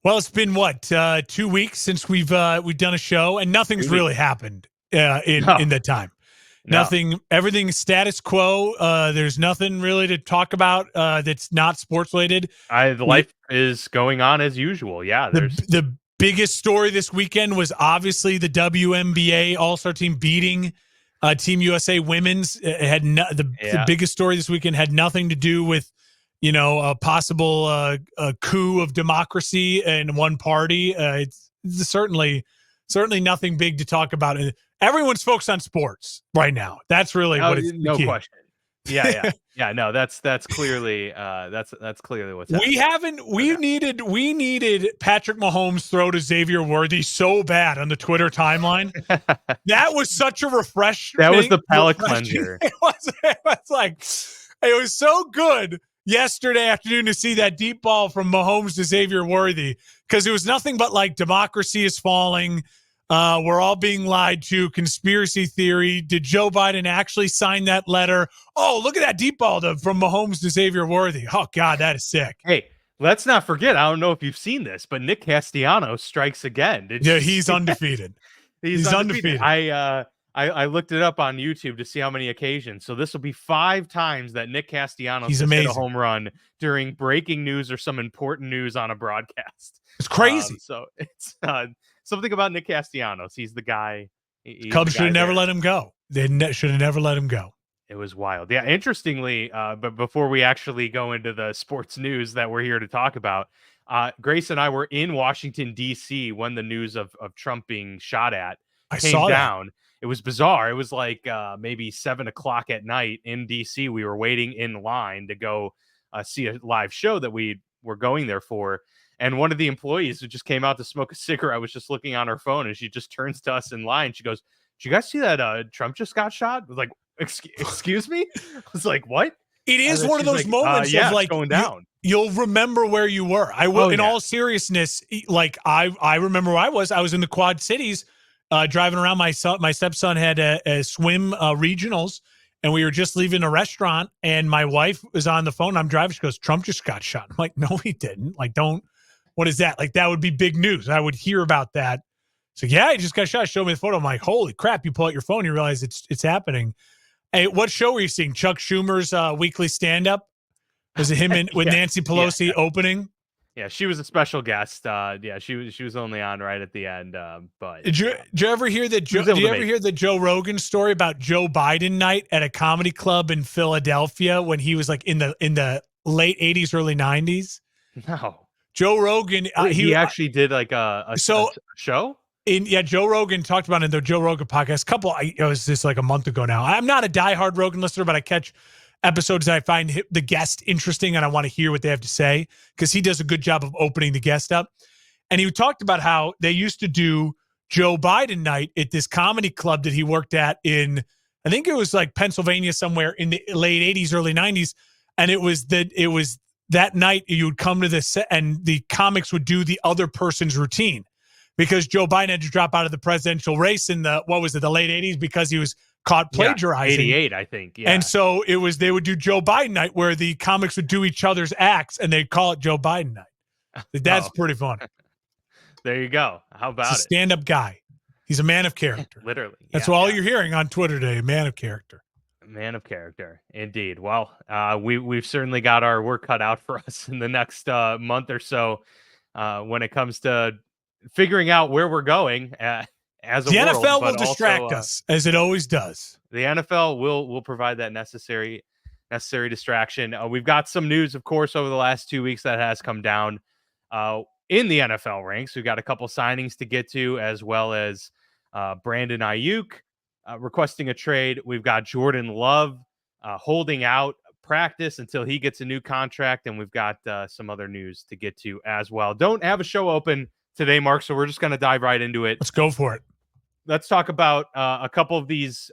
Well, it's been what 2 weeks since we've done a show, and nothing's really happened in that time. No. Nothing. Everything's status quo. There's nothing really to talk about that's not sports related. Life is going on as usual. Yeah, the biggest story this weekend was obviously the WNBA All-Star team beating Team USA Women's. It had the biggest story this weekend had nothing to do with a possible a coup of democracy in one party. It's certainly nothing big to talk about. Everyone's focused on sports right now. That's really what it's no question. Yeah. No, that's clearly that's clearly what's happening. We needed Patrick Mahomes throw to Xavier Worthy so bad on the Twitter timeline. That was such a refreshing. That was the palate cleanser. It was so good yesterday afternoon to see that deep ball from Mahomes to Xavier Worthy, because it was nothing but like democracy is falling. We're all being lied to. Conspiracy theory. Did Joe Biden actually sign that letter? Oh, look at that deep ball from Mahomes to Xavier Worthy. Oh, God, that is sick. Hey, let's not forget, I don't know if you've seen this, but Nick Castellanos strikes again. He's undefeated. He's undefeated. I looked it up on YouTube to see how many occasions. So this will be 5 times that Nick Castellanos has hit a home run during breaking news or some important news on a broadcast. It's crazy. So it's something about Nick Castellanos. He's the guy. Cubs should have never let him go. They should have never let him go. It was wild. Yeah, interestingly, but before we actually go into the sports news that we're here to talk about, Grace and I were in Washington, D.C. when the news of Trump being shot at came down. It was bizarre. It was like maybe 7 o'clock at night in D.C. We were waiting in line to go see a live show that we were going there for. And one of the employees who just came out to smoke a cigarette was just looking on her phone, and she just turns to us in line. She goes, "Did you guys see that Trump just got shot?" I was like, excuse me? I was like, what? It is one of those moments of like going down. You'll remember where you were. I will. In all seriousness, like I remember where I was. I was in the Quad Cities, driving around. My stepson had a swim regionals, and we were just leaving a restaurant. And my wife was on the phone. I'm driving. She goes, "Trump just got shot." I'm like, "No, he didn't. Like, don't. What is that? Like, that would be big news. I would hear about that." So yeah, he just got shot. Show me the photo. I'm like, "Holy crap!" You pull out your phone, you realize it's happening. Hey, what show were you seeing? Chuck Schumer's weekly stand-up? Was it him with Nancy Pelosi opening? Yeah, she was a special guest. She was only on right at the end. But did you ever hear that? Did you ever hear the Joe Rogan story about Joe Biden night at a comedy club in Philadelphia when he was like in the late 80s, early 90s? No. Joe Rogan. He actually did like a show. Joe Rogan talked about it in the Joe Rogan podcast. It was just like a month ago now. I'm not a diehard Rogan listener, but I catch episodes that I find the guest interesting, and I want to hear what they have to say because he does a good job of opening the guest up. And he talked about how they used to do Joe Biden night at this comedy club that he worked at in, I think it was like Pennsylvania somewhere in the late 80s, early 90s. And it was that night you would come to the set and the comics would do the other person's routine because Joe Biden had to drop out of the presidential race in the late 80s because he was caught plagiarizing. 88, I think. Yeah. And so they would do Joe Biden night where the comics would do each other's acts and they'd call it Joe Biden night. That's pretty funny. There you go. How about He's a stand-up guy. He's a man of character. Literally. That's all you're hearing on Twitter today, man of character. Man of character, indeed. Well, we've certainly got our work cut out for us in the next month or so when it comes to figuring out where we're going as a the world. The NFL will distract us, as it always does. The NFL will provide that necessary distraction. We've got some news, of course, over the last 2 weeks that has come down in the NFL ranks. We've got a couple signings to get to, as well as Brandon Aiyuk requesting a trade. We've got Jordan Love holding out practice until he gets a new contract, and we've got some other news to get to as well. Don't have a show open today, Mark, so we're just going to dive right into it. Let's go for it. Let's talk about a couple of these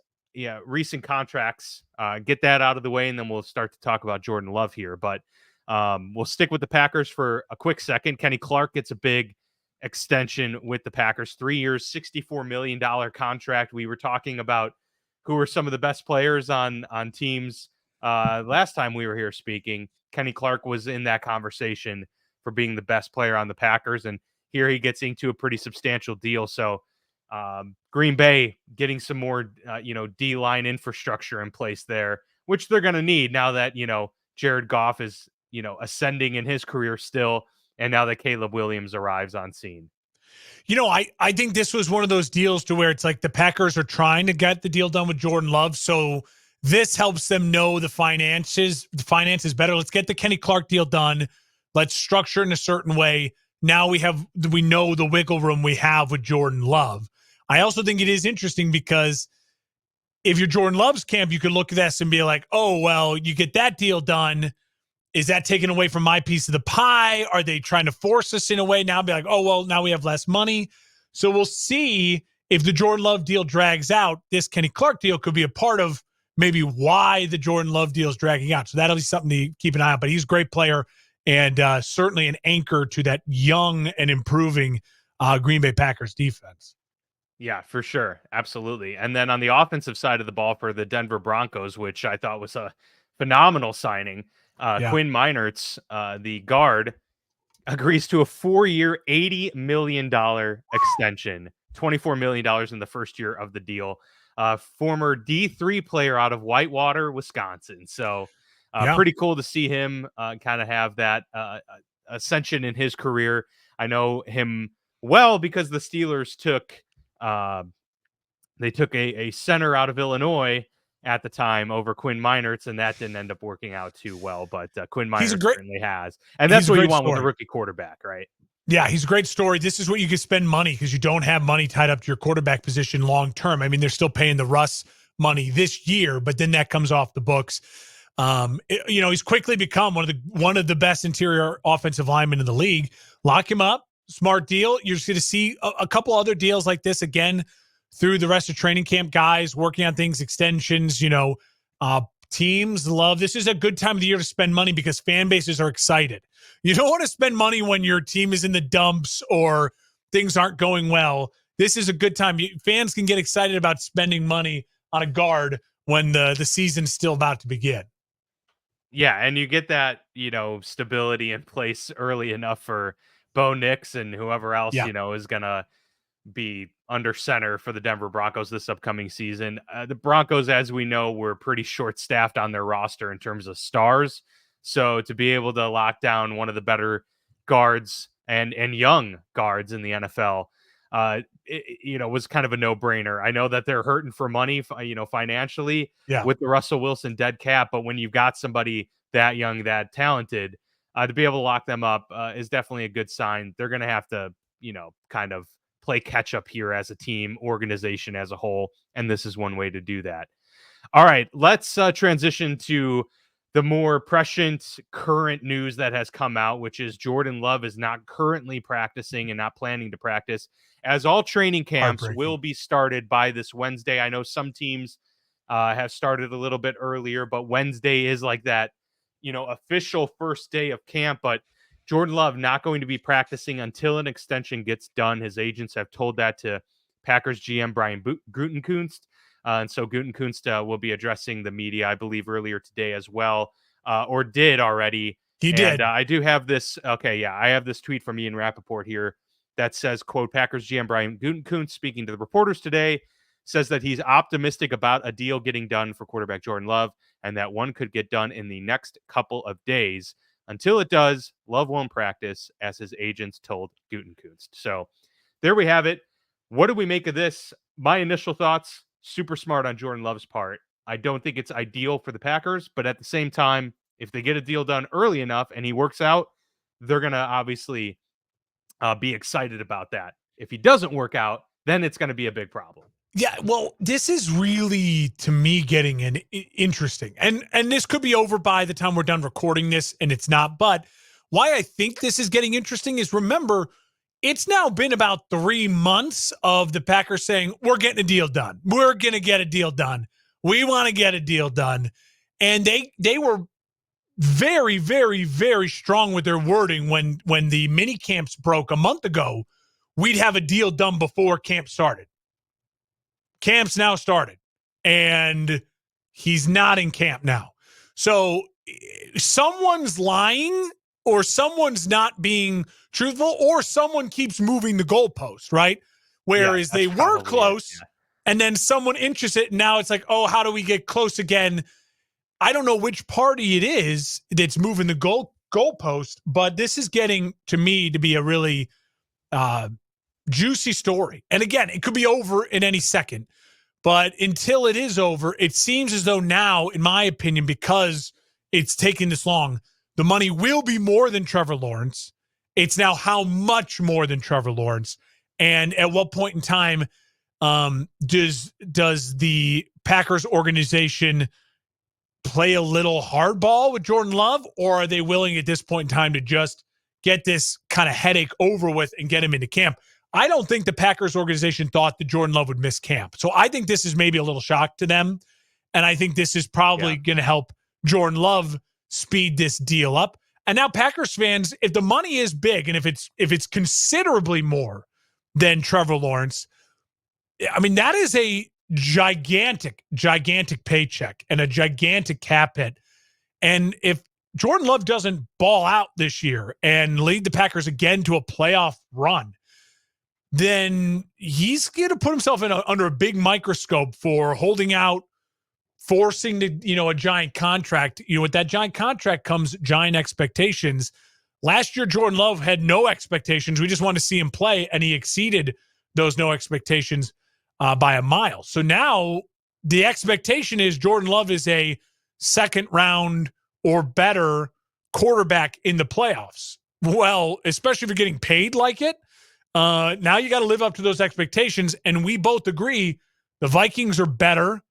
recent contracts, get that out of the way, and then we'll start to talk about Jordan Love here. But we'll stick with the Packers for a quick second. Kenny Clark gets a big extension with the Packers, 3 years, $64 million contract. We were talking about who were some of the best players on teams last time we were here speaking. Kenny Clark was in that conversation for being the best player on the Packers. And here he gets into a pretty substantial deal. So Green Bay getting some more, D-line infrastructure in place there, which they're going to need now that, Jared Goff is, ascending in his career still. And now that Caleb Williams arrives on scene. I think this was one of those deals to where it's like the Packers are trying to get the deal done with Jordan Love. So this helps them know the finances better. Let's get the Kenny Clark deal done. Let's structure in a certain way. Now we know the wiggle room we have with Jordan Love. I also think it is interesting because if you're Jordan Love's camp, you could look at this and be like, oh, well, you get that deal done. Is that taken away from my piece of the pie? Are they trying to force us in a way now? Be like, oh, well, now we have less money. So we'll see if the Jordan Love deal drags out. This Kenny Clark deal could be a part of maybe why the Jordan Love deal is dragging out. So that'll be something to keep an eye on. But he's a great player and certainly an anchor to that young and improving Green Bay Packers defense. Yeah, for sure. Absolutely. And then on the offensive side of the ball for the Denver Broncos, which I thought was a phenomenal signing, Quinn Meinerz, the guard, agrees to a 4-year, $80 million extension, $24 million in the first year of the deal. Former D3 player out of Whitewater, Wisconsin. So pretty cool to see him kind of have that ascension in his career. I know him well because the Steelers took a center out of Illinois at the time over Quinn Meinerz, and that didn't end up working out too well. But Quinn Meinerz certainly has, and that's what you want with a rookie quarterback, right? Yeah, he's a great story. This is what you can spend money because you don't have money tied up to your quarterback position long term. I mean, they're still paying the Russ money this year, but then that comes off the books. He's quickly become one of the best interior offensive linemen in the league. Lock him up, smart deal. You're just going to see a couple other deals like this again through the rest of training camp. Guys working on things, extensions. Teams love this. Is a good time of the year to spend money because fan bases are excited. You don't want to spend money when your team is in the dumps or things aren't going well. This is a good time. Fans can get excited about spending money on a guard when the season's still about to begin. Yeah, and you get that, stability in place early enough for Bo Nix and whoever else, is going to be under center for the Denver Broncos this upcoming season. The Broncos, as we know, were pretty short-staffed on their roster in terms of stars. So to be able to lock down one of the better guards and young guards in the NFL, was kind of a no-brainer. I know that they're hurting for money, financially with the Russell Wilson dead cap, but when you've got somebody that young, that talented, to be able to lock them up is definitely a good sign. They're going to have to, kind of play catch up here as a team, organization as a whole, and this is one way to do that. All right, let's transition to the more prescient current news that has come out, which is Jordan Love is not currently practicing and not planning to practice, as all training camps will be started by this Wednesday. I know some teams have started a little bit earlier, but Wednesday is like that, official first day of camp. But Jordan Love not going to be practicing until an extension gets done. His agents have told that to Packers GM Brian Gutekunst. And so Gutekunst will be addressing the media, I believe, earlier today as well, or did already. He did. I do have this. Okay, yeah, I have this tweet from Ian Rappaport here that says, quote, Packers GM Brian Gutekunst speaking to the reporters today says that he's optimistic about a deal getting done for quarterback Jordan Love and that one could get done in the next couple of days. Until it does, Love won't practice, as his agents told Gutekunst. So there we have it. What do we make of this? My initial thoughts, super smart on Jordan Love's part. I don't think it's ideal for the Packers, but at the same time, if they get a deal done early enough and he works out, they're going to obviously be excited about that. If he doesn't work out, then it's going to be a big problem. Yeah, well, this is really, to me, getting interesting. And this could be over by the time we're done recording this, and it's not. But why I think this is getting interesting is, remember, it's now been about 3 months of the Packers saying, we're getting a deal done. We're going to get a deal done. We want to get a deal done. And they were very, very, very strong with their wording when the mini camps broke a month ago. We'd have a deal done before camp started. Camp's now started, and he's not in camp now. So someone's lying or someone's not being truthful, or someone keeps moving the goalpost, right? Yeah, Whereas they that's were probably it. close, and then someone inches it, and now it's like, oh, how do we get close again? I don't know which party it is that's moving the goalpost, but this is getting to me to be a really juicy story. And again, it could be over in any second, but until it is over, it seems as though now, in my opinion, because it's taking this long, the money will be more than Trevor Lawrence. It's now how much more than Trevor Lawrence, and at what point in time does the Packers organization play a little hardball with Jordan Love, or are they willing at this point in time to just get this kind of headache over with and get him into camp? I don't think the Packers organization thought that Jordan Love would miss camp. So I think this is maybe a little shock to them. And I think this is probably going to help Jordan Love speed this deal up. And now Packers fans, if the money is big and if it's considerably more than Trevor Lawrence, I mean, that is a gigantic paycheck and a gigantic cap hit. And if Jordan Love doesn't ball out this year and lead the Packers again to a playoff run, then he's going to put himself under a big microscope for holding out, forcing a giant contract. With that giant contract comes giant expectations. Last year, Jordan Love had no expectations. We just wanted to see him play, and he exceeded those no expectations by a mile. So now the expectation is Jordan Love is a second round or better quarterback in the playoffs. Well, especially if you're getting paid like it, now you got to live up to those expectations. And we both agree the Vikings are better.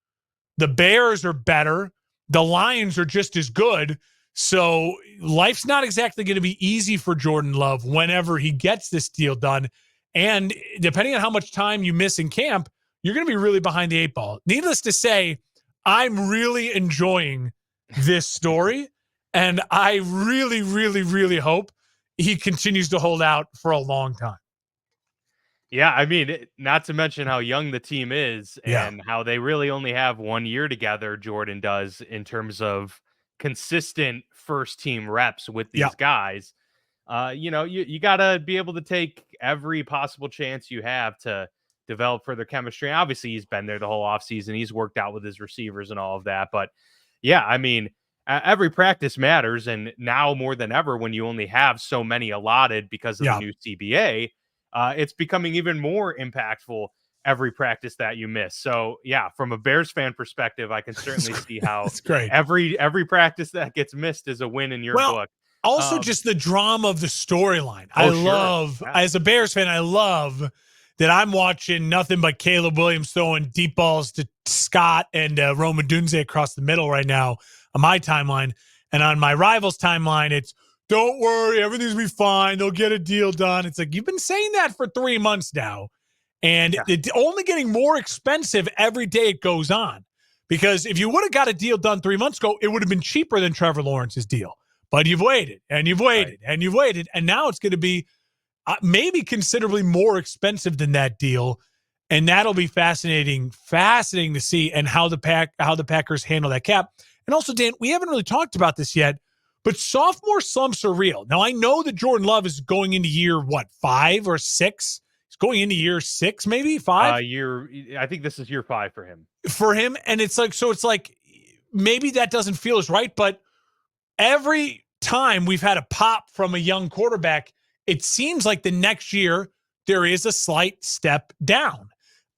The Bears are better. The Lions are just as good. So life's not exactly going to be easy for Jordan Love whenever he gets this deal done. And depending on how much time you miss in camp, you're going to be really behind the eight ball. Needless to say, I'm really enjoying this story. And I really, really, really hope he continues to hold out for a long time. Yeah, I mean, not to mention how young the team is and how they really only have 1 year together, Jordan does, in terms of consistent first team reps with these guys. You got to be able to take every possible chance you have to develop further chemistry. And obviously, he's been there the whole offseason. He's worked out with his receivers and all of that. But yeah, I mean, every practice matters. And now more than ever, when you only have so many allotted because of the new CBA, it's becoming even more impactful every practice that you miss. So yeah, from a Bears fan perspective, I can certainly see how it's great. Every practice that gets missed is a win in your book. Also, just the drama of the storyline. As a Bears fan, I love that I'm watching nothing but Caleb Williams throwing deep balls to Scott and Roma Dunze across the middle right now on my timeline. And on my rival's timeline, it's, don't worry, everything's going to be fine. They'll get a deal done. It's like, you've been saying that for 3 months now. And it's only getting more expensive every day it goes on. Because if you would have got a deal done 3 months ago, it would have been cheaper than Trevor Lawrence's deal. But you've waited, and you've waited, and you've waited. And now it's going to be maybe considerably more expensive than that deal. And that'll be fascinating to see, and how the Packers handle that cap. And also, Dan, we haven't really talked about this yet, but sophomore slumps are real. Now, I know that Jordan Love is going into year, 5 or 6? He's going into year 6, maybe 5? I think this is year 5 for him. And it's like maybe that doesn't feel as right, but every time we've had a pop from a young quarterback, it seems like the next year there is a slight step down.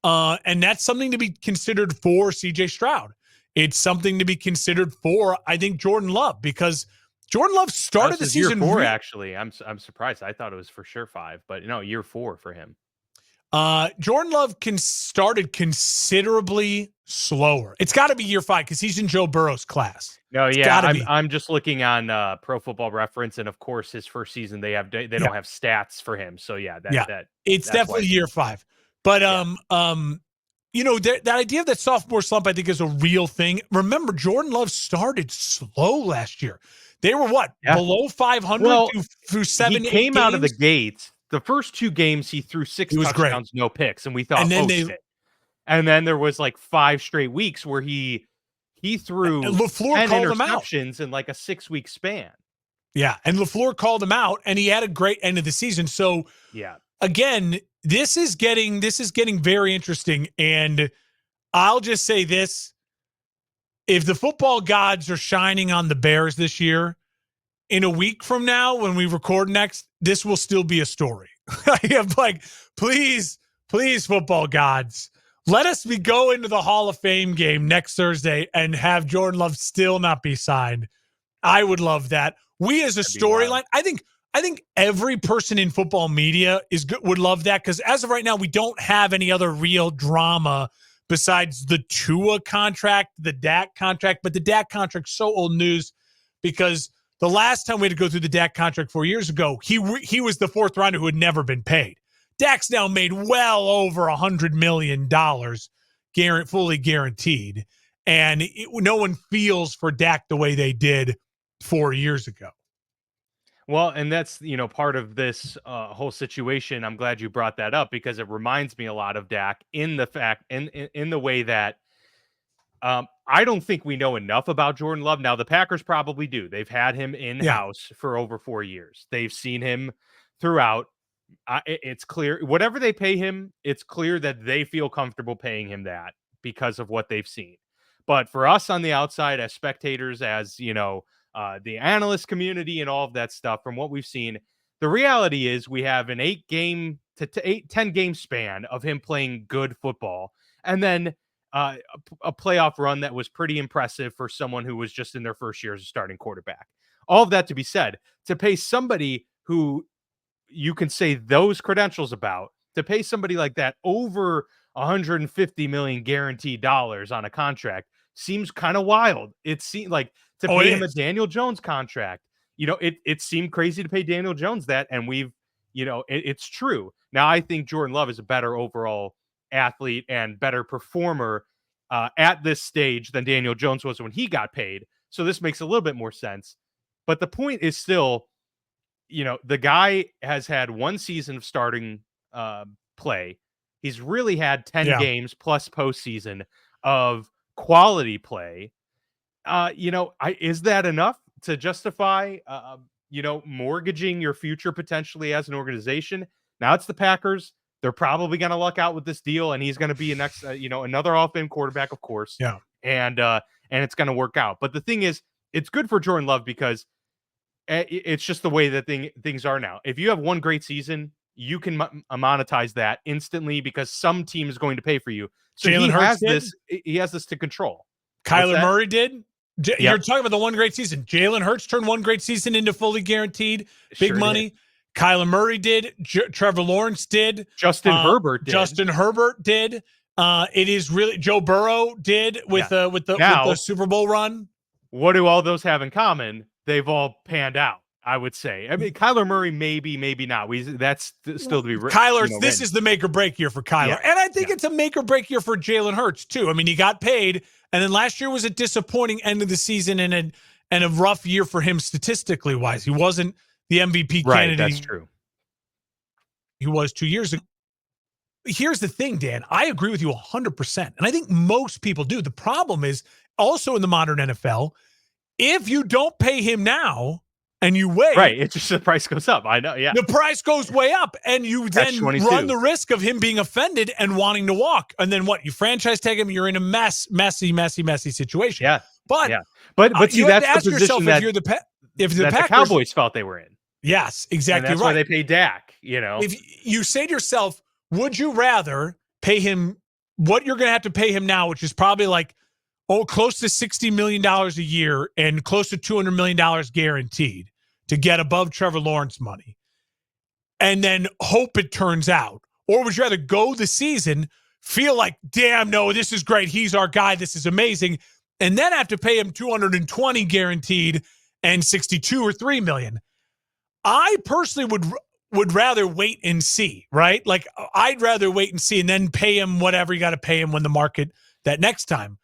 And that's something to be considered for CJ Stroud. It's something to be considered for, I think, Jordan Love, because Jordan Love started the season year 4, actually. I'm surprised. I thought it was for sure 5, but no, year 4 for him. Jordan Love started considerably slower. It's got to be year 5 because he's in Joe Burrow's class. No, I'm just looking on Pro Football Reference, and of course, his first season they don't have stats for him. So it's definitely year 5. But that idea of that sophomore slump, I think, is a real thing. Remember, Jordan Love started slow last year. They were below 500 through 7. He came out of the gates. The first 2 games, he threw 6 touchdowns, no picks, and we thought, shit. And then there was 5 straight weeks where he threw LaFleur 10 called him out interceptions in a 6-week span. Yeah, and LaFleur called him out, and he had a great end of the season. So Yeah. again, this is getting very interesting. And I'll just say this: if the football gods are shining on the Bears this year, in a week from now, when we record next, this will still be a story. I am like, please, football gods, let us go into the Hall of Fame game next Thursday and have Jordan Love still not be signed. I would love that. We as a storyline, I think every person in football media would love that, because as of right now, we don't have any other real drama besides the Tua contract, the Dak contract. But the Dak contract's so old news, because the last time we had to go through the Dak contract 4 years ago, he was the fourth rounder who had never been paid. Dak's now made well over $100 million, fully guaranteed. And no one feels for Dak the way they did 4 years ago. Well, and that's, part of this whole situation. I'm glad you brought that up, because it reminds me a lot of Dak in the fact, in the way that I don't think we know enough about Jordan Love. Now, the Packers probably do. They've had him in-house for over 4 years. They've seen him throughout. It's clear, whatever they pay him, it's clear that they feel comfortable paying him that because of what they've seen. But for us on the outside, as spectators, as, the analyst community and all of that stuff, from what we've seen, the reality is we have an 10 game span of him playing good football. And then a playoff run that was pretty impressive for someone who was just in their first year as a starting quarterback. All of that to be said, to pay somebody who you can say those credentials about, to pay somebody like that over $150 million guaranteed dollars on a contract seems kind of wild. It seemed like to pay him a Daniel Jones contract. It seemed crazy to pay Daniel Jones that, and it's true. Now, I think Jordan Love is a better overall athlete and better performer at this stage than Daniel Jones was when he got paid. So this makes a little bit more sense. But the point is still, the guy has had one season of starting play. He's really had 10 games plus postseason of quality play. Is that enough to justify, mortgaging your future potentially as an organization? Now it's the Packers. They're probably going to luck out with this deal, and he's going to be another Hall of Fame quarterback, of course. Yeah. And it's going to work out. But the thing is, it's good for Jordan Love because it's just the way that things are now. If you have one great season, you can monetize that instantly because some team is going to pay for you. So he has this to control. Kyler Murray did. You're talking about the one great season. Jalen Hurts turned one great season into fully guaranteed big money. Did. Kyler Murray did. Trevor Lawrence did. Justin Herbert did. It is really Joe Burrow did with the Super Bowl run. What do all those have in common? They've all panned out, I would say. I mean, Kyler Murray, maybe not. That's still to be written. This is the make or break year for Kyler. Yeah. And I think it's a make or break year for Jalen Hurts, too. I mean, he got paid, and then last year was a disappointing end of the season and a rough year for him statistically wise. He wasn't the MVP candidate. That's true. He was 2 years ago. Here's the thing, Dan. I agree with you 100%. And I think most people do. The problem is also in the modern NFL, if you don't pay him now and you wait. Right. It's just the price goes up. I know. Yeah. The price goes way up. And you then run the risk of him being offended and wanting to walk. And then what? You franchise tag him. You're in a messy situation. Yeah. But see, you that's have to ask the yourself that, if the Packers, Cowboys felt they were in. Yes, exactly. And that's why they pay Dak, If you say to yourself, would you rather pay him what you're going to have to pay him now, which is probably like, close to $60 million a year and close to $200 million guaranteed to get above Trevor Lawrence money, and then hope it turns out? Or would you rather go the season, feel like, damn, no, this is great, he's our guy, this is amazing, and then have to pay him $220 guaranteed and $62 or $3 million? I personally would rather wait and see, right? Like, I'd rather wait and see and then pay him whatever you got to pay him when the market that next time.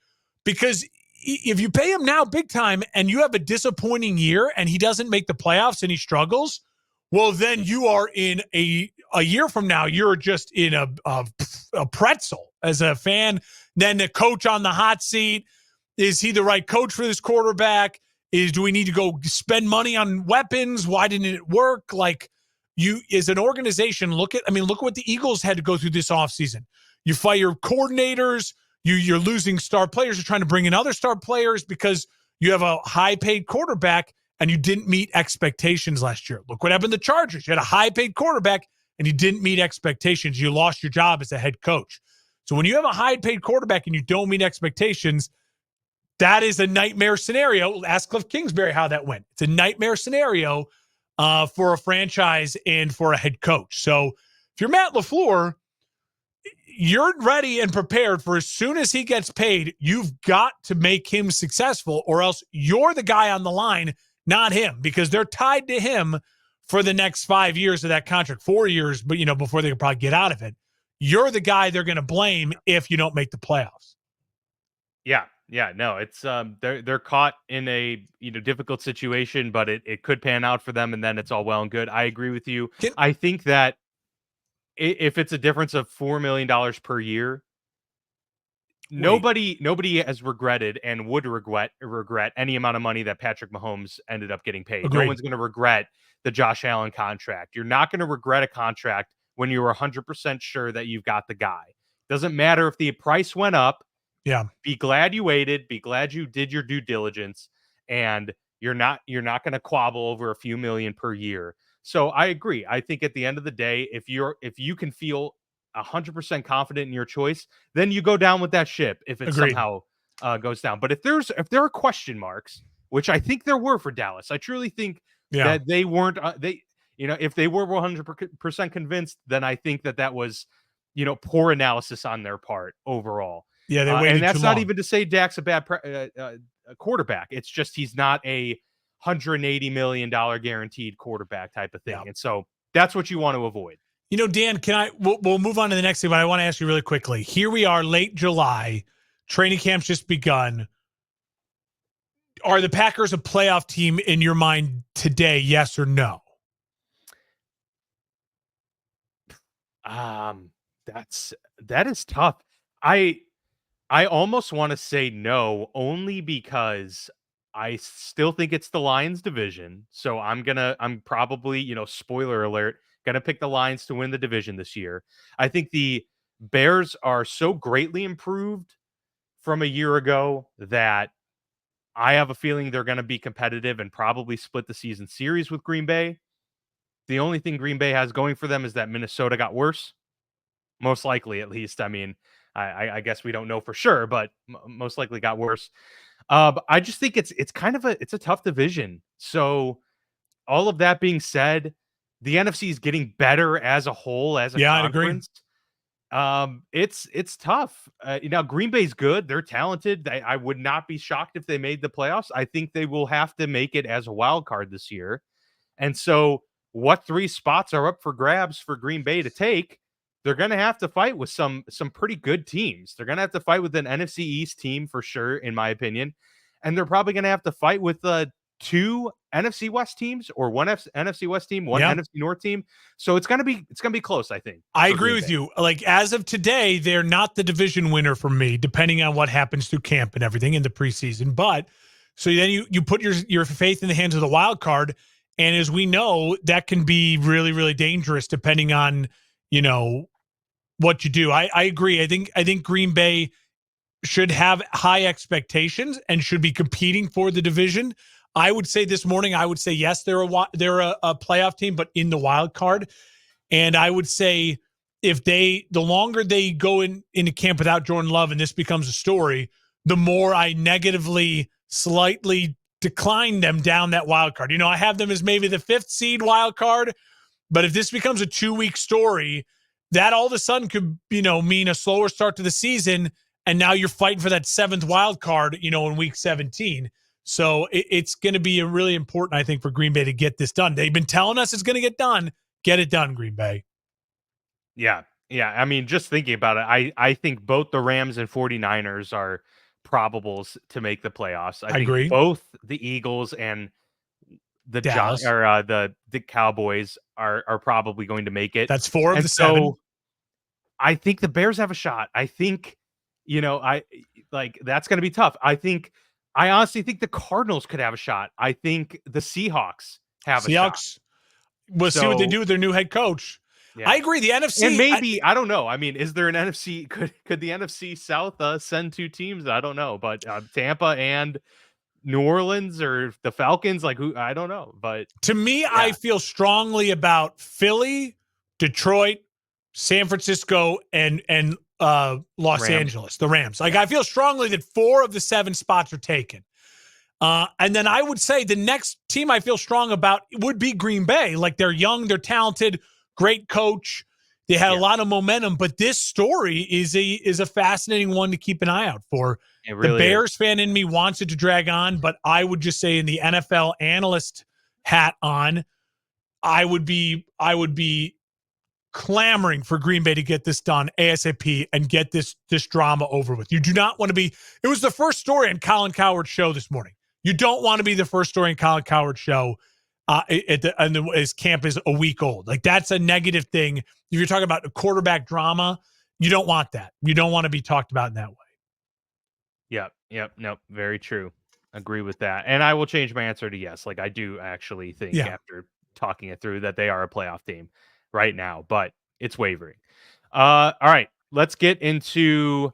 Because if you pay him now big time and you have a disappointing year and he doesn't make the playoffs and he struggles, well, then you are in a year from now, you're just in a pretzel as a fan. Then the coach on the hot seat. Is he the right coach for this quarterback? Do we need to go spend money on weapons? Why didn't it work? Like, you as an organization, look at what the Eagles had to go through this offseason. You fire coordinators, you're losing star players, you're trying to bring in other star players because you have a high-paid quarterback and you didn't meet expectations last year. Look what happened to the Chargers. You had a high-paid quarterback and you didn't meet expectations. You lost your job as a head coach. So when you have a high-paid quarterback and you don't meet expectations, that is a nightmare scenario. Ask Cliff Kingsbury how that went. It's a nightmare scenario for a franchise and for a head coach. So if you're Matt LaFleur, you're ready and prepared for as soon as he gets paid, you've got to make him successful, or else you're the guy on the line, not him, because they're tied to him for the next 5 years of that contract, 4 years, but before they can probably get out of it. You're the guy they're going to blame if you don't make the playoffs. Yeah, no, it's they're caught in a difficult situation, but it could pan out for them, and then it's all well and good. I agree with you. I think that if it's a difference of $4 million per year, nobody has regretted and would regret any amount of money that Patrick Mahomes ended up getting paid. Agreed. No one's going to regret the Josh Allen contract. You're not going to regret a contract when you're 100% sure that you've got the guy. Doesn't matter if the price went up. Yeah. Be glad you waited. Be glad you did your due diligence, and you're not going to quabble over a few million per year. So I agree. I think at the end of the day, if you can feel 100% confident in your choice, then you go down with that ship if it Agreed. somehow goes down. But if there are question marks, which I think there were for Dallas, I truly think that they weren't. If they were 100% convinced, then I think that was poor analysis on their part overall. Yeah, they waited and that's too not long. even to say Dak's a bad quarterback. It's just he's not a $180 million guaranteed quarterback type of thing. Yeah. And so that's what you want to avoid. Dan, we'll move on to the next thing, but I want to ask you really quickly. Here we are, late July. Training camp's just begun. Are the Packers a playoff team in your mind today, yes or no? That is tough. I almost want to say no, only because I still think it's the Lions division. So I'm probably, spoiler alert, gonna pick the Lions to win the division this year. I think the Bears are so greatly improved from a year ago that I have a feeling they're gonna be competitive and probably split the season series with Green Bay. The only thing Green Bay has going for them is that Minnesota got worse. Most likely, at least. I mean, I guess we don't know for sure, but most likely got worse. But I just think it's a tough division. So all of that being said, the NFC is getting better as a whole, as a conference. It's tough. Green Bay's good. They're talented. I would not be shocked if they made the playoffs. I think they will have to make it as a wild card this year. And so what 3 spots are up for grabs for Green Bay to take? They're going to have to fight with some pretty good teams. They're going to have to fight with an NFC East team for sure, in my opinion. And they're probably going to have to fight with 2 NFC West teams, or one NFC West team, one NFC North team. So it's going to be close, I think. I agree with you. Like, as of today, they're not the division winner for me, depending on what happens through camp and everything in the preseason. But so then you put your faith in the hands of the wild card. And as we know, that can be really, really dangerous depending on, what you do. I agree. I think Green Bay should have high expectations and should be competing for the division. I would say this morning, yes, they're a playoff team, but in the wild card. And I would say the longer they go into camp without Jordan Love and this becomes a story, the more I negatively slightly decline them down that wild card. I have them as maybe the 5th seed wild card, but if this becomes a 2-week story, that all of a sudden could, mean a slower start to the season. And now you're fighting for that 7th wild card, in week 17. So it's going to be really important, I think, for Green Bay to get this done. They've been telling us it's going to get done. Get it done, Green Bay. Yeah. I mean, just thinking about it, I think both the Rams and 49ers are probables to make the playoffs. I think agree. Both the Eagles and the Dallas. The Cowboys are probably going to make it. That's 4 of the 7. I think the Bears have a shot. I think, that's going to be tough. I think I honestly think the Cardinals could have a shot. I think the Seahawks have a shot. Seahawks, we'll see what they So, do with their new head coach. I yeah. agree. The And NFC, maybe I don't know. I mean, is there an NFC? Could the NFC South send two teams? I don't know, but Tampa and New Orleans or the Falcons, like who? I don't know, but to me, I yeah, feel strongly about Philly, Detroit, San Francisco, and Los Rams. Angeles, the Rams. Like Yeah, I feel strongly that 4 of the 7 spots are taken. And then I would say the next team I feel strong about would be Green Bay. Like they're young, they're talented, great coach. They had a yeah, lot of momentum, but this story is a fascinating one to keep an eye out for. it The really is. Bears fan in me wants it to drag on, but I would just say in the NFL analyst hat on, I would be clamoring for Green Bay to get this done ASAP and get this drama over with. You do not want to be. It was the first story on Colin Cowherd's show this morning. You don't want to be the first story in Colin Cowherd's show his camp is a week old. Like that's a negative thing. If you're talking about a quarterback drama, you don't want that. You don't want to be talked about in that way. Yep. Nope. Very true. Agree with that. And I will change my answer to yes. Like I do actually think after talking it through that they are a playoff team right now, but it's wavering. All right. Let's get into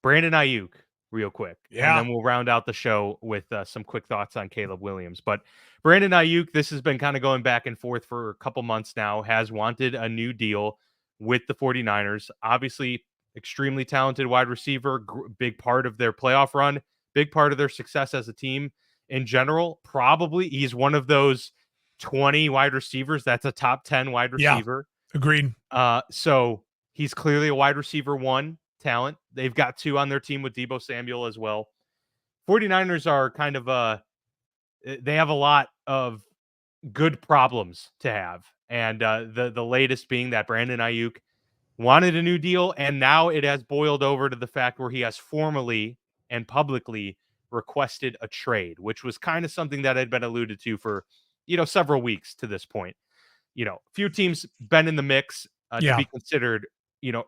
Brandon Aiyuk real quick, and Yeah. then we'll round out the show with some quick thoughts on Caleb Williams. But Brandon Aiyuk, this has been kind of going back and forth for a couple months now, has wanted a new deal with the 49ers. Obviously, extremely talented wide receiver, big part of their playoff run, big part of their success as a team in general. Probably he's one of those 20 wide receivers that's a top 10 wide receiver. Agreed. So he's clearly a wide receiver 1 talent. They've got 2 on their team with Deebo Samuel as well. 49ers are kind of they have a lot of good problems to have. And the latest being that Brandon Aiyuk wanted a new deal, and now it has boiled over to the fact where he has formally and publicly requested a trade, which was kind of something that had been alluded to for, several weeks to this point. Few teams been in the mix to be considered,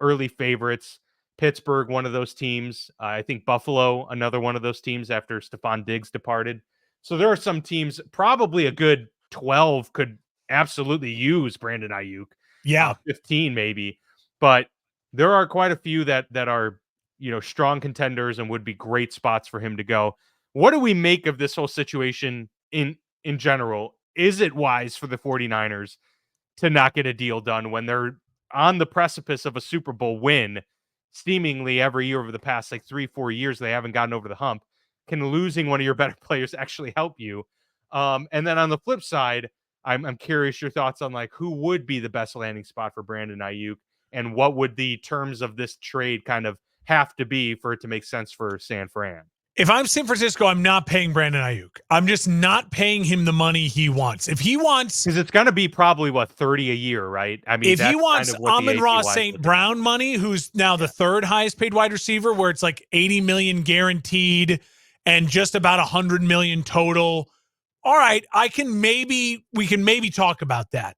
early favorites. Pittsburgh, one of those teams. I think Buffalo, another one of those teams after Stephon Diggs departed. So there are some teams, probably a good 12 could absolutely use Brandon Aiyuk. 15 maybe. But there are quite a few that are, strong contenders and would be great spots for him to go. What do we make of this whole situation in general? Is it wise for the 49ers to not get a deal done when they're on the precipice of a Super Bowl win? Seemingly every year over the past 3-4 years, they haven't gotten over the hump. Can losing one of your better players actually help you? And then on the flip side, I'm curious your thoughts on who would be the best landing spot for Brandon Aiyuk, and what would the terms of this trade kind of have to be for it to make sense for San Fran? If I'm San Francisco, I'm not paying Brandon Aiyuk. I'm just not paying him the money he wants. If he wants, because it's going to be probably 30 a year, right? I mean, if he wants kind of Amon-Ra St. Brown money, who's now the 3rd highest paid wide receiver, where it's 80 million guaranteed and just about 100 million total. All right, we can maybe talk about that.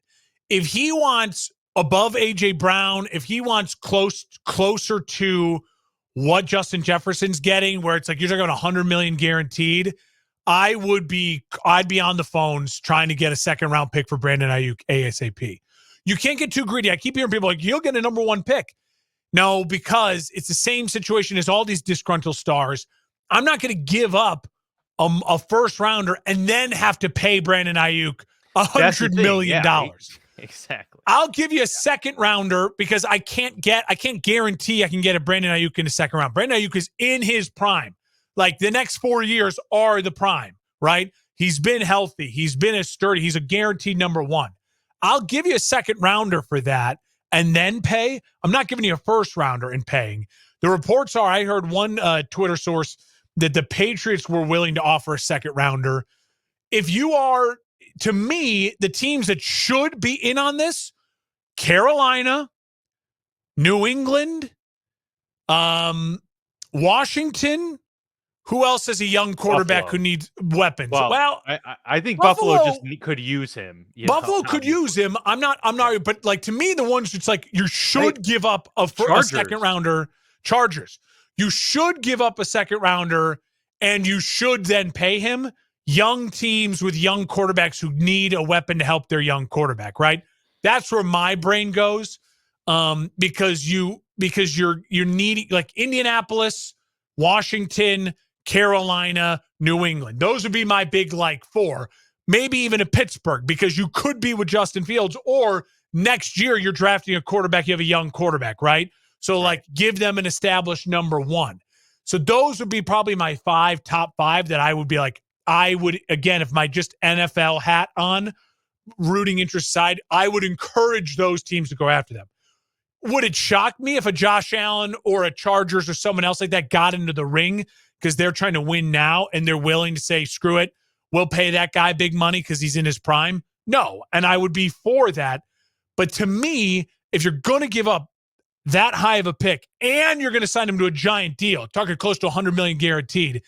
If he wants above AJ Brown, if he wants closer to what Justin Jefferson's getting, where it's you're talking about 100 million guaranteed, I'd be on the phones trying to get a 2nd round pick for Brandon Aiyuk ASAP. You can't get too greedy. I keep hearing people you'll get a number 1 pick. No, because it's the same situation as all these disgruntled stars. I'm not going to give up a 1st rounder and then have to pay Brandon Aiyuk $100 million. Exactly. I'll give you a 2nd rounder because I can't guarantee I can get a Brandon Aiyuk in the 2nd round. Brandon Aiyuk is in his prime. The next 4 years are the prime, right? He's been healthy. He's been sturdy. He's a guaranteed number 1. I'll give you a 2nd rounder for that and then pay. I'm not giving you a 1st rounder and paying. The reports are, I heard one Twitter source that the Patriots were willing to offer a 2nd rounder. If you are, to me, the teams that should be in on this, Carolina, New England, Washington. Who else is a young quarterback Buffalo, who needs weapons? Well, I think Buffalo just could use him. Buffalo could use him. I'm not, but to me, the ones it's you should give up a 2nd rounder. Chargers. You should give up a 2nd rounder and you should then pay him. Young teams with young quarterbacks who need a weapon to help their young quarterback, right? That's where my brain goes. Because you're needing, like, Indianapolis, Washington, Carolina, New England. Those would be my big, like, four. Maybe even a Pittsburgh, because you could be with Justin Fields, or next year you're drafting a quarterback, you have a young quarterback, right? So, like, give them an established number one. So those would be probably my top five that I would be like, I would, again, if my just NFL hat on, rooting interest side, I would encourage those teams to go after them. Would it shock me if a Josh Allen or a Chargers or someone else like that got into the ring because they're trying to win now and they're willing to say, screw it, we'll pay that guy big money because he's in his prime? No. And I would be for that. But to me, if you're going to give up that high of a pick and you're going to sign him to a giant deal, talking close to $100 million guaranteed,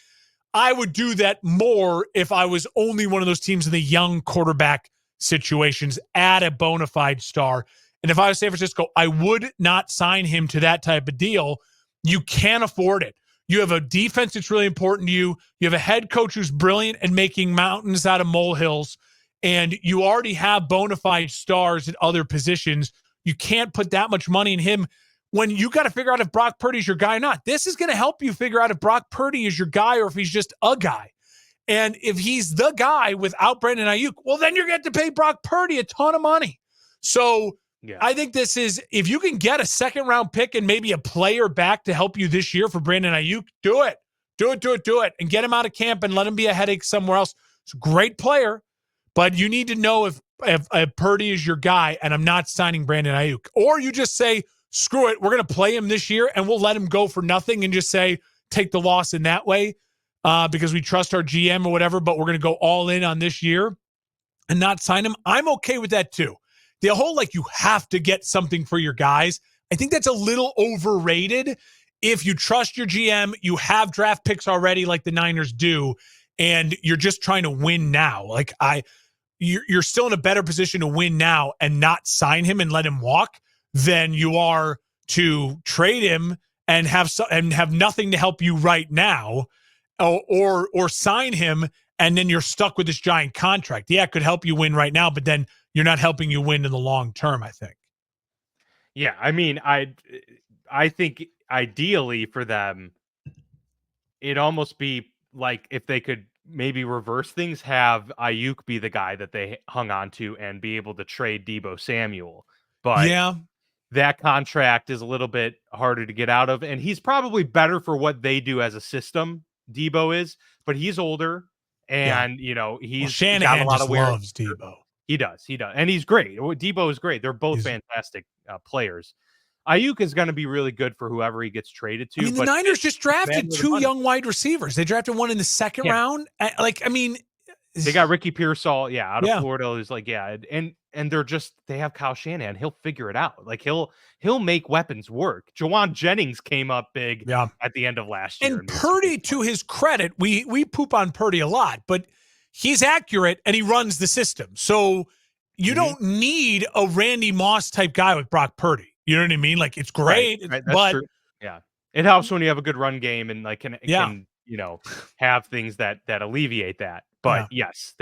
I would do that more if I was only one of those teams in the young quarterback situations at a bona fide star. And if I was San Francisco, I would not sign him to that type of deal. You can't afford it. You have a defense that's really important to you. You have a head coach who's brilliant and making mountains out of molehills. And you already have bona fide stars at other positions. You can't put that much money in him when you got to figure out if Brock Purdy's your guy or not. This is going to help you figure out if Brock Purdy is your guy or if he's just a guy. And if he's the guy without Brandon Aiyuk, well, then you're going to have to pay Brock Purdy a ton of money. So yeah. I think this is, if you can get a second-round pick and maybe a player back to help you this year for Brandon Aiyuk, do it. Do it. And get him out of camp and let him be a headache somewhere else. It's a great player, but you need to know if Purdy is your guy, and I'm not signing Brandon Aiyuk. Or you just say, screw it, we're going to play him this year, and we'll let him go for nothing and just say, take the loss in that way because we trust our GM or whatever, but we're going to go all in on this year and not sign him. I'm okay with that too. The whole, like, you have to get something for your guys, I think that's a little overrated. If you trust your GM, you have draft picks already like the Niners do, and you're just trying to win now. Like, you're still in a better position to win now and not sign him and let him walk than you are to trade him and have nothing to help you right now, or sign him and then you're stuck with this giant contract. Yeah, it could help you win right now, but then you're not helping you win in the long term, I think. Yeah, I mean, I think ideally for them, it'd almost be like if they could maybe reverse things, have Ayuk be the guy that they hung on to and be able to trade Deebo Samuel. But yeah, that contract is a little bit harder to get out of, and he's probably better for what they do as a system. Deebo is, but he's older, and he's Shanahan got a lot of wear. loves Deebo. He does, and he's great. Deebo is great. They're both fantastic players. Ayuk is going to be really good for whoever he gets traded to. I mean, the Niners just drafted two young wide receivers. They drafted one in the second round. They got Ricky Pearsall, out of Florida. Who's like, and they have Kyle Shanahan. He'll figure it out. Like he'll make weapons work. Jawan Jennings came up big at the end of last year. And Purdy, to his credit, we poop on Purdy a lot, but he's accurate and he runs the system. So you don't need a Randy Moss type guy with Brock Purdy. You know what I mean? Like, it's great, right, but true. It helps when you have a good run game and like can have things that alleviate that. But yes,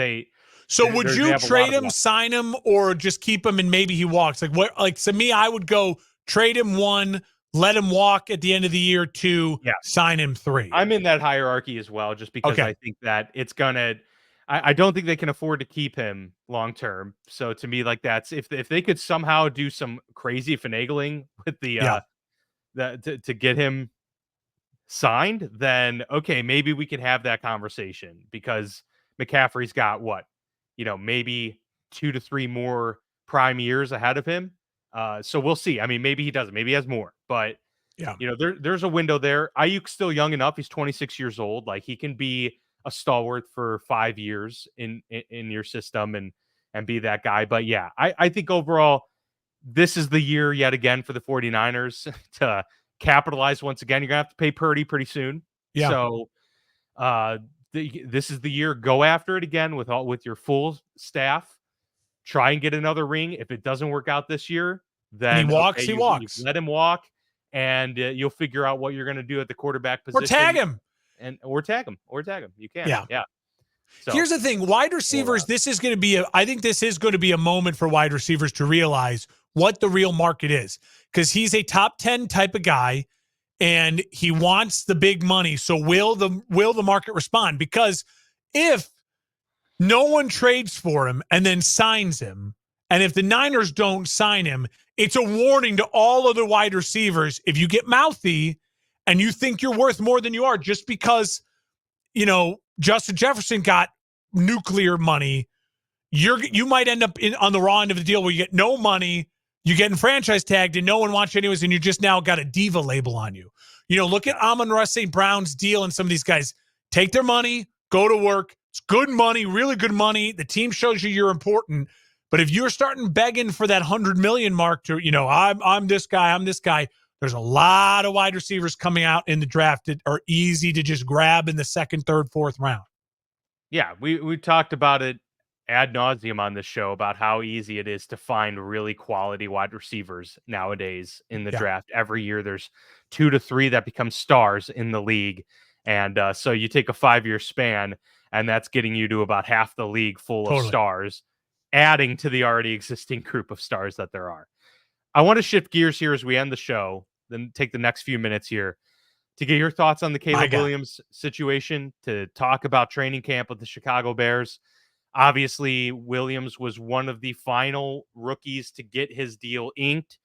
So would you trade him, sign him, or just keep him and maybe he walks? Like what? Like to me, I would go trade him 1, let him walk at the end of the year 2, sign him 3. I'm in that hierarchy as well, just because I think that it's gonna. I don't think they can afford to keep him long term. So to me, like that's if they could somehow do some crazy finagling with to get him signed, then okay, maybe we could have that conversation, because McCaffrey's got maybe 2 to 3 more prime years ahead of him. So we'll see. I mean, maybe he doesn't. Maybe he has more. But there's a window there. Ayuk's still young enough. He's 26 years old. Like he can be a stalwart for 5 years in your system and be that guy. But I think overall, this is the year yet again for the 49ers to capitalize once again. You're gonna have to pay Purdy pretty soon. Yeah. So this is the year. Go after it again with your full staff. Try and get another ring. If it doesn't work out this year, then he walks. You let him walk, and you'll figure out what you're going to do at the quarterback position. Or tag him. and or tag him. You can. Yeah. Yeah. So Here's the thing, wide receivers, this is going to be I think this is going to be a moment for wide receivers to realize what the real market is, because he's a top 10 type of guy and he wants the big money. So will the market respond? Because if no one trades for him and then signs him, and if the Niners don't sign him, it's a warning to all other wide receivers. If you get mouthy and you think you're worth more than you are just because, Justin Jefferson got nuclear money, you might end up on the raw end of the deal where you get no money, you're getting franchise tagged, and no one wants you anyways, and you just now got a diva label on you. Look at Amon-Ra St. Brown's deal, and some of these guys take their money, go to work. It's good money, really good money. The team shows you you're important. But if you're starting begging for that 100 million mark to, I'm this guy, there's a lot of wide receivers coming out in the draft that are easy to just grab in the second, third, fourth round. Yeah, we talked about it ad nauseum on this show about how easy it is to find really quality wide receivers nowadays in the draft. Every year there's 2 to 3 that become stars in the league. And so you take a 5-year span, and that's getting you to about half the league full of stars, adding to the already existing group of stars that there are. I want to shift gears here as we end the show, then take the next few minutes here to get your thoughts on the Caleb Williams situation, to talk about training camp with the Chicago Bears. Obviously, Williams was one of the final rookies to get his deal inked.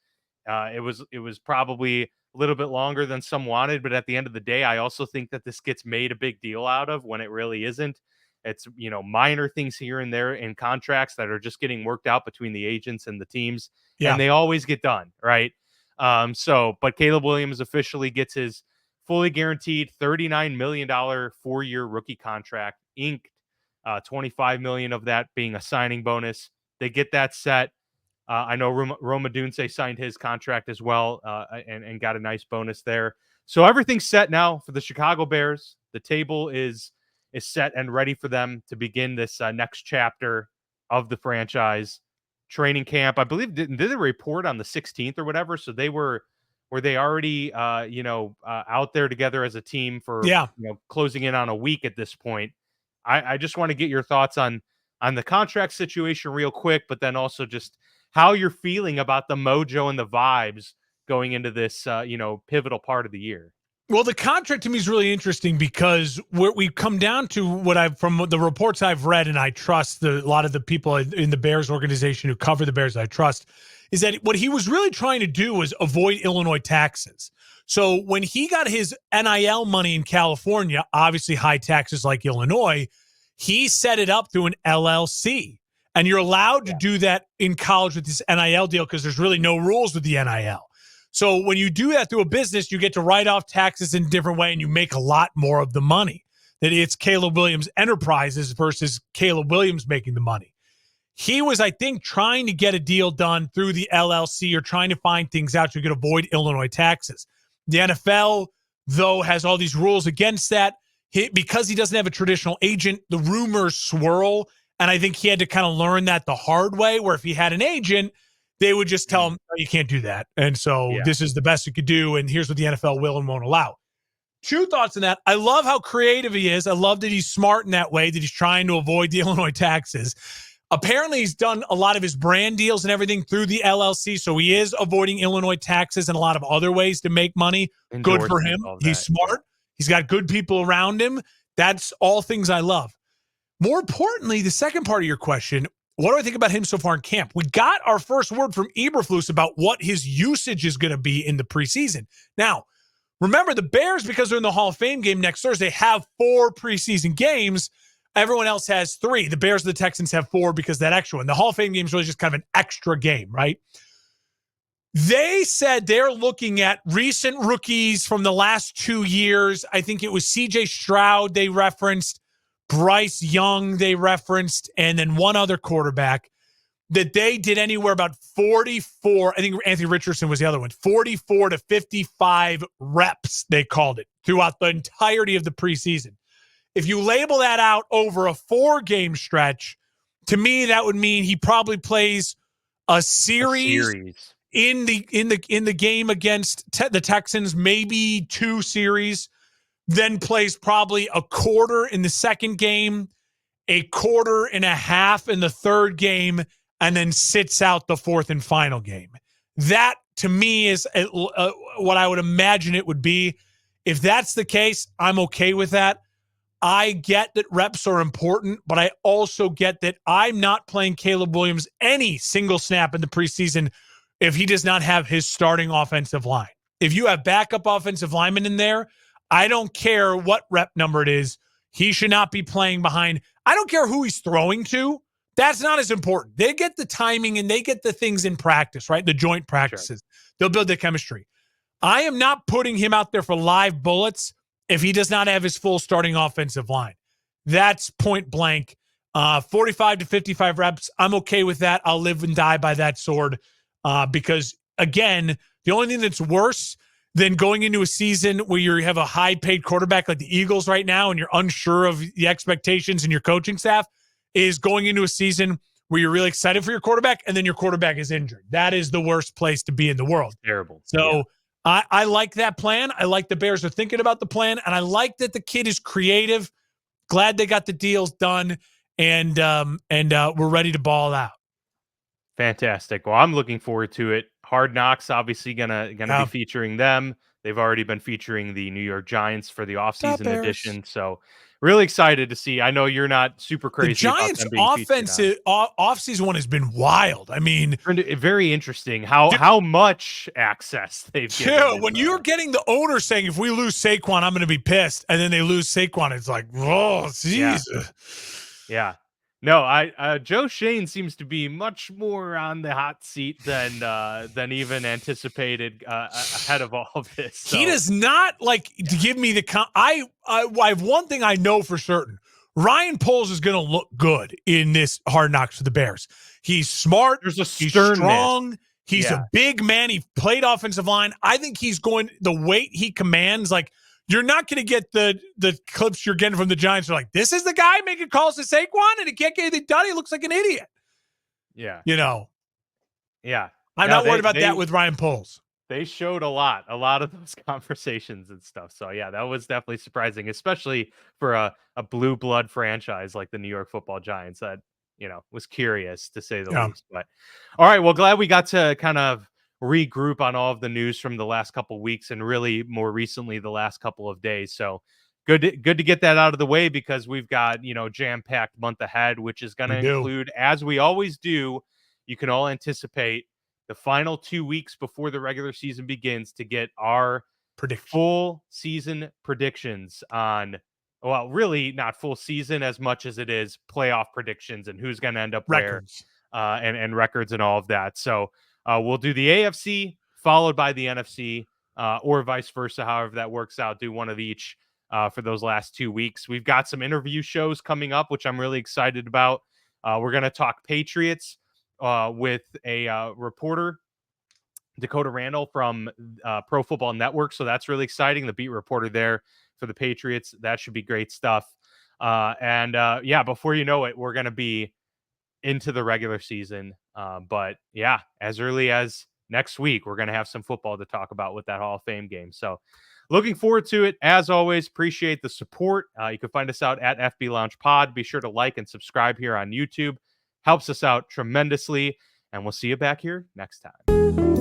It was probably a little bit longer than some wanted, but at the end of the day, I also think that this gets made a big deal out of when it really isn't. It's, minor things here and there in contracts that are just getting worked out between the agents and the teams, and they always get done, right? But Caleb Williams officially gets his fully guaranteed $39 million 4-year rookie contract inked, $25 million of that being a signing bonus. They get that set. I know Roma Dunse signed his contract as well, and got a nice bonus there. So everything's set now for the Chicago Bears. The table is set and ready for them to begin this next chapter of the franchise. Training camp, I believe, did they report on the 16th or whatever? So were they already out there together as a team for closing in on a week at this point? I just want to get your thoughts on the contract situation real quick, but then also just how you're feeling about the mojo and the vibes going into this, pivotal part of the year. Well, the contract to me is really interesting because we come down to from the reports I've read, and I trust a lot of the people in the Bears organization who cover the Bears I trust, is that what he was really trying to do was avoid Illinois taxes. So when he got his NIL money in California, obviously high taxes like Illinois, he set it up through an LLC. And you're allowed to do that in college with this NIL deal because there's really no rules with the NIL. So when you do that through a business, you get to write off taxes in a different way, and you make a lot more of the money. That it's Caleb Williams Enterprises versus Caleb Williams making the money. He was, I think, trying to get a deal done through the LLC or trying to find things out so you could avoid Illinois taxes. The NFL, though, has all these rules against that. Because he doesn't have a traditional agent, the rumors swirl, and I think he had to kind of learn that the hard way, where if he had an agent, they would just tell him, no, you can't do that. And so this is the best you could do, and here's what the NFL will and won't allow. 2 thoughts on that. I love how creative he is. I love that he's smart in that way, that he's trying to avoid the Illinois taxes. Apparently, he's done a lot of his brand deals and everything through the LLC, so he is avoiding Illinois taxes and a lot of other ways to make money. Good for him. He's smart. He's got good people around him. That's all things I love. More importantly, the second part of your question, what do I think about him so far in camp? We got our first word from Eberflus about what his usage is going to be in the preseason. Now, remember, the Bears, because they're in the Hall of Fame game next Thursday, have 4 preseason games. Everyone else has 3. The Bears and the Texans have 4 because that extra one. The Hall of Fame game is really just kind of an extra game, right? They said they're looking at recent rookies from the last 2 years. I think it was C.J. Stroud they referenced, Bryce Young they referenced, and then one other quarterback that they did anywhere about 44. I think Anthony Richardson was the other one. 44 to 55 reps, they called it, throughout the entirety of the preseason. If you label that out over a 4-game stretch, to me that would mean he probably plays a series. In the game against the Texans, maybe 2 series. then plays probably a quarter in the second game, a quarter and a half in the third game, and then sits out the fourth and final game. That, to me, is what I would imagine it would be. If that's the case, I'm okay with that. I get that reps are important, but I also get that I'm not playing Caleb Williams any single snap in the preseason if he does not have his starting offensive line. If you have backup offensive linemen in there, I don't care what rep number it is. He should not be playing behind. I don't care who he's throwing to. That's not as important. They get the timing and they get the things in practice, right? The joint practices. Sure. They'll build the chemistry. I am not putting him out there for live bullets if he does not have his full starting offensive line. That's point blank. 45 to 55 reps. I'm okay with that. I'll live and die by that sword because, again, the only thing that's worse than going into a season where you have a high-paid quarterback like the Eagles right now and you're unsure of the expectations and your coaching staff is going into a season where you're really excited for your quarterback and then your quarterback is injured. That is the worst place to be in the world. Terrible. So yeah. I like that plan. I like the Bears are thinking about the plan, and I like that the kid is creative. Glad they got the deals done, and we're ready to ball out. Fantastic. Well, I'm looking forward to it. Hard Knocks obviously gonna be featuring them. They've already been featuring the New York Giants for the offseason edition. So really excited to see. I know you're not super crazy. The Giants' offseason one has been wild. I mean, very interesting how much access they've given. Yeah, when you're getting the owner saying, if we lose Saquon, I'm going to be pissed. And then they lose Saquon. It's like, oh, Jesus. Yeah. No, Joe Shane seems to be much more on the hot seat than even anticipated ahead of all of this. So. He does not give me the. I have one thing I know for certain: Ryan Poles is going to look good in this Hard Knocks for the Bears. He's smart. There's a he's strong. He's a big man. He played offensive line. I think he's going the weight he commands. Like, you're not going to get the clips you're getting from the Giants. Are like, this is the guy making calls to Saquon, and he can't get anything done. He looks like an idiot. Yeah. Yeah. I'm not worried about that with Ryan Poles. They showed a lot of those conversations and stuff. So, yeah, that was definitely surprising, especially for a blue blood franchise like the New York Football Giants that, was curious to say the least. But all right, well, glad we got to kind of regroup on all of the news from the last couple of weeks and really more recently the last couple of days. So good to get that out of the way because we've got, jam-packed month ahead, which is going to include, as we always do, you can all anticipate the final 2 weeks before the regular season begins to get our full season predictions on, well, really not full season as much as it is playoff predictions and who's going to end up records. Where and records and all of that. So we'll do the AFC followed by the NFC or vice versa, however that works out. Do one of each for those last 2 weeks. We've got some interview shows coming up, which I'm really excited about. We're going to talk Patriots with a reporter, Dakota Randall from Pro Football Network. So that's really exciting. The beat reporter there for the Patriots. That should be great stuff. Before you know it, we're going to be into the regular season. But yeah, as early as next week, we're going to have some football to talk about with that Hall of Fame game. So looking forward to it. As always, appreciate the support. You can find us out at FB Lounge Pod. Be sure to like and subscribe here on YouTube. Helps us out tremendously. And we'll see you back here next time.